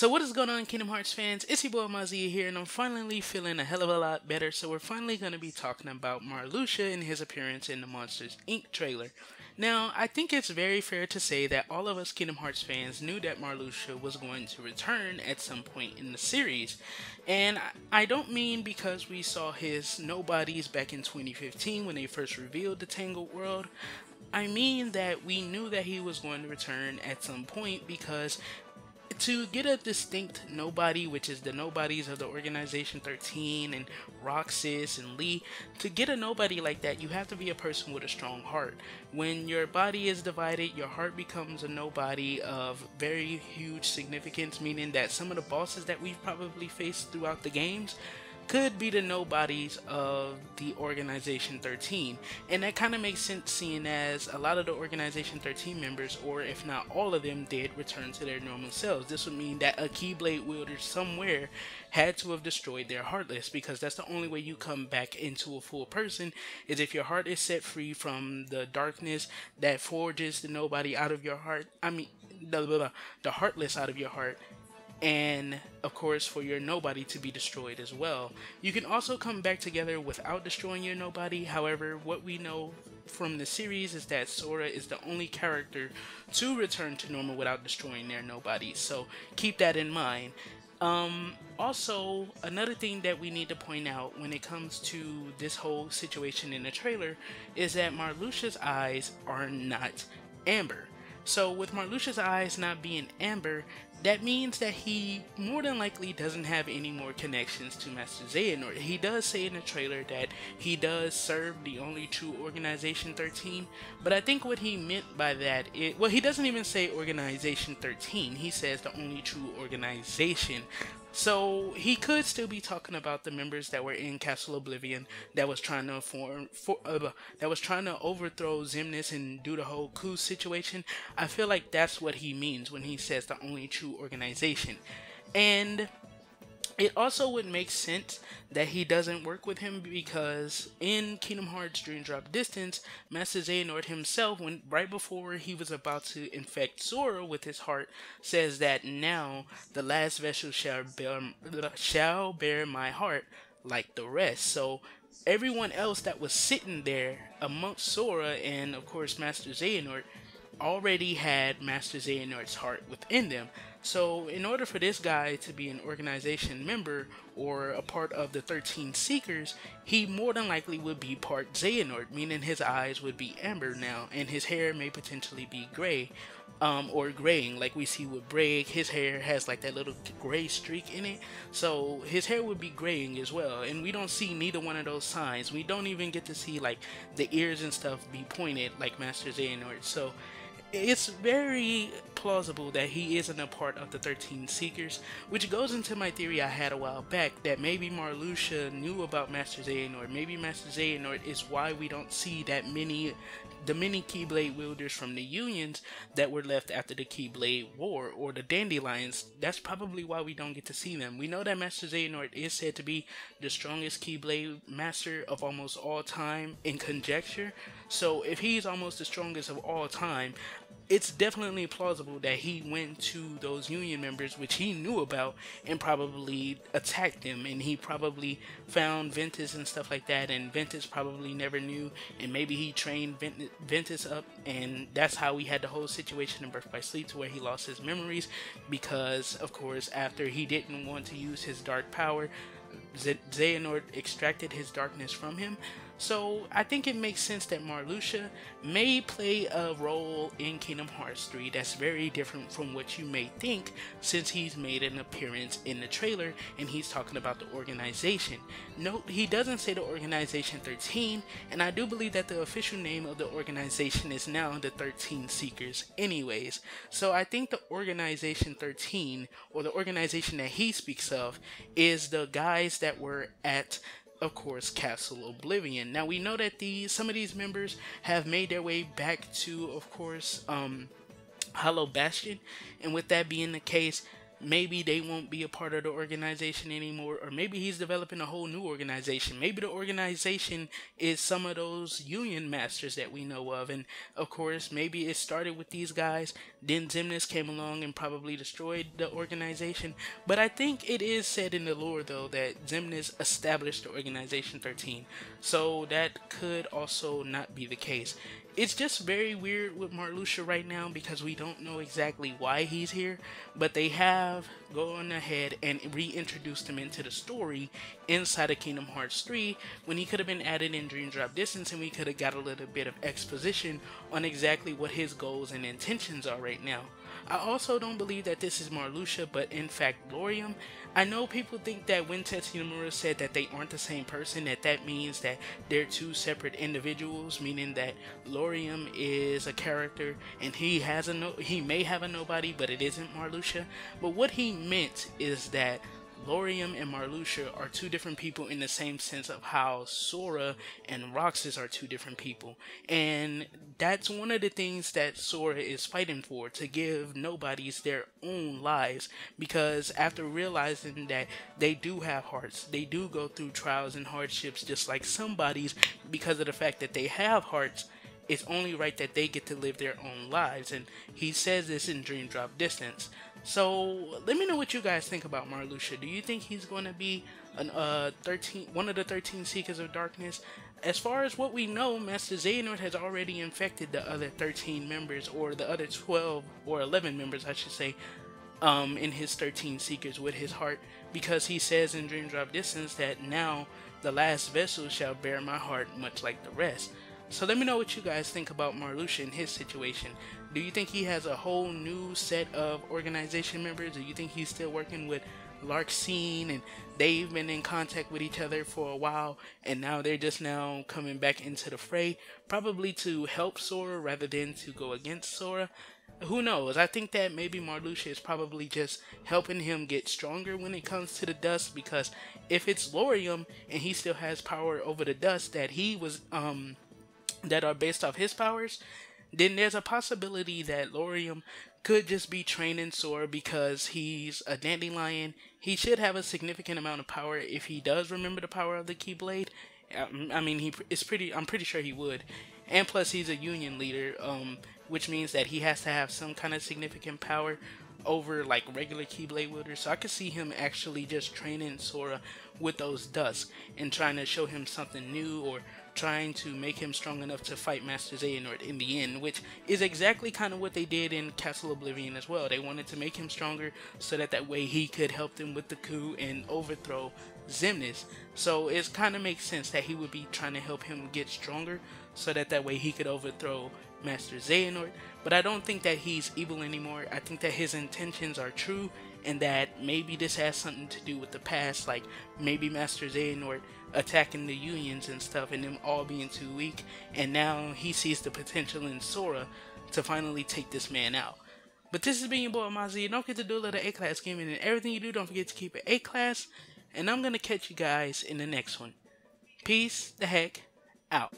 So what is going on, Kingdom Hearts fans? It's your boy Amaziah here, and I'm finally feeling a hell of a lot better. So we're finally going to be talking about Marluxia and his appearance in the Monsters Inc. trailer. Now, I think it's very fair to say that all of us Kingdom Hearts fans knew that Marluxia was going to return at some point in the series. And I don't mean because we saw his nobodies back in 2015 when they first revealed the Tangled World. I mean that we knew that he was going to return at some point because to get a distinct nobody, which is the nobodies of the Organization 13 and Roxas and Lee, to get a nobody like that, you have to be a person with a strong heart. When your body is divided, your heart becomes a nobody of very huge significance, meaning that some of the bosses that we've probably faced throughout the games could be the nobodies of the Organization 13. And that kind of makes sense seeing as a lot of the Organization 13 members, or if not all of them, did return to their normal selves. This would mean that a Keyblade wielder somewhere had to have destroyed their Heartless, because that's the only way you come back into a full person, is if your heart is set free from the darkness that forges the nobody out of your heart. The Heartless out of your heart, and of course for your nobody to be destroyed as well. You can also come back together without destroying your nobody. However, what we know from the series is that Sora is the only character to return to normal without destroying their nobody, so keep that in mind. Also, another thing that we need to point out when it comes to this whole situation in the trailer is that Marluxia's eyes are not amber. So with Marluxia's eyes not being amber, that means that he more than likely doesn't have any more connections to Master Xehanort. He does say in the trailer that he does serve the only true Organization 13, but I think what he meant by that well, he doesn't even say Organization 13, he says the only true organization. So he could still be talking about the members that were in Castle Oblivion that was trying to overthrow Xemnas and do the whole coup situation. I feel like that's what he means when he says the only true organization. And it also would make sense that he doesn't work with him, because in Kingdom Hearts Dream Drop Distance, Master Xehanort himself, when right before he was about to infect Sora with his heart, says that now the last vessel shall bear my heart like the rest. So everyone else that was sitting there amongst Sora and of course Master Xehanort already had Master Xehanort's heart within them. So in order for this guy to be an organization member or a part of the 13 Seekers, he more than likely would be part Xehanort, meaning his eyes would be amber now, and his hair may potentially be gray, or graying, like we see with Braig. His hair has like that little gray streak in it, so his hair would be graying as well, and we don't see neither one of those signs. We don't even get to see like the ears and stuff be pointed like Master Xehanort. So it's very plausible that he isn't a part of the 13 Seekers, which goes into my theory I had a while back that maybe Marluxia knew about Master Xehanort. Maybe Master Xehanort is why we don't see the many Keyblade wielders from the Unions that were left after the Keyblade War, or the Dandelions. That's probably why we don't get to see them. We know that Master Xehanort is said to be the strongest Keyblade master of almost all time in conjecture, so if he's almost the strongest of all time, it's definitely plausible that he went to those Union members, which he knew about, and probably attacked them, and he probably found Ventus and stuff like that, and Ventus probably never knew, and maybe he trained Ventus up, and that's how we had the whole situation in Birth by Sleep, to where he lost his memories, because of course after he didn't want to use his dark power, Xehanort extracted his darkness from him. So I think it makes sense that Marluxia may play a role in Kingdom Hearts 3 that's very different from what you may think, since he's made an appearance in the trailer and he's talking about the organization. Note, he doesn't say the Organization 13, and I do believe that the official name of the organization is now the 13 Seekers anyways. So I think the Organization 13, or the organization that he speaks of, is the guys that were at, of course, Castle Oblivion. Now we know that some of these members have made their way back to, of course, Hollow Bastion, and with that being the case, maybe they won't be a part of the organization anymore, or maybe he's developing a whole new organization. Maybe the organization is some of those union masters that we know of, and of course, maybe it started with these guys, then Xemnas came along and probably destroyed the organization. But I think it is said in the lore, though, that Xemnas established the Organization 13, so that could also not be the case. It's just very weird with Marluxia right now because we don't know exactly why he's here, but they have gone ahead and reintroduced him into the story inside of Kingdom Hearts 3 when he could have been added in Dream Drop Distance, and we could have got a little bit of exposition on exactly what his goals and intentions are right now. I also don't believe that this is Marluxia, but in fact Laurium. I know people think that when Tetsuya Nomura said that they aren't the same person, that means that they're two separate individuals, meaning that Laurium is a character and he may have a nobody, but it isn't Marluxia. But what he meant is that Laurium and Marluxia are two different people in the same sense of how Sora and Roxas are two different people. And that's one of the things that Sora is fighting for, to give nobodies their own lives. Because after realizing that they do have hearts, they do go through trials and hardships just like some bodies, because of the fact that they have hearts, it's only right that they get to live their own lives. And he says this in Dream Drop Distance. So let me know what you guys think about Marluxia. Do you think he's going to be one of the 13 Seekers of Darkness? As far as what we know, Master Xehanort has already infected the other 13 members, or the other 12 or 11 members, I should say, in his 13 Seekers with his heart, because he says in Dream Drop Distance that now the last vessel shall bear my heart much like the rest. So let me know what you guys think about Marluxia and his situation. Do you think he has a whole new set of organization members? Do you think he's still working with Larxene and they've been in contact with each other for a while and now they're just now coming back into the fray, probably to help Sora rather than to go against Sora? Who knows? I think that maybe Marluxia is probably just helping him get stronger when it comes to the dust, because if it's Laurium and he still has power over the dust that he was that are based off his powers, then there's a possibility that Laurium could just be training Sora because he's a dandelion. He should have a significant amount of power if he does remember the power of the Keyblade. I mean, I'm pretty sure he would. And plus, he's a union leader, which means that he has to have some kind of significant power over like regular Keyblade wielders. So I could see him actually just training Sora with those dusks and trying to show him something new, or trying to make him strong enough to fight Master Xehanort in the end, which is exactly kind of what they did in Castle Oblivion as well. They wanted to make him stronger so that way he could help them with the coup and overthrow Xemnas. So it kind of makes sense that he would be trying to help him get stronger so that way he could overthrow Master Xehanort. But I don't think that he's evil anymore. I think that his intentions are true, and that maybe this has something to do with the past, like maybe Master Xehanort attacking the unions and stuff and them all being too weak, and now he sees the potential in Sora to finally take this man out. But this has been your boy Amaziah. Don't forget to do a little A-class gaming, and everything you do, don't forget to keep it A-class, and I'm gonna catch you guys in the next one. Peace the heck out.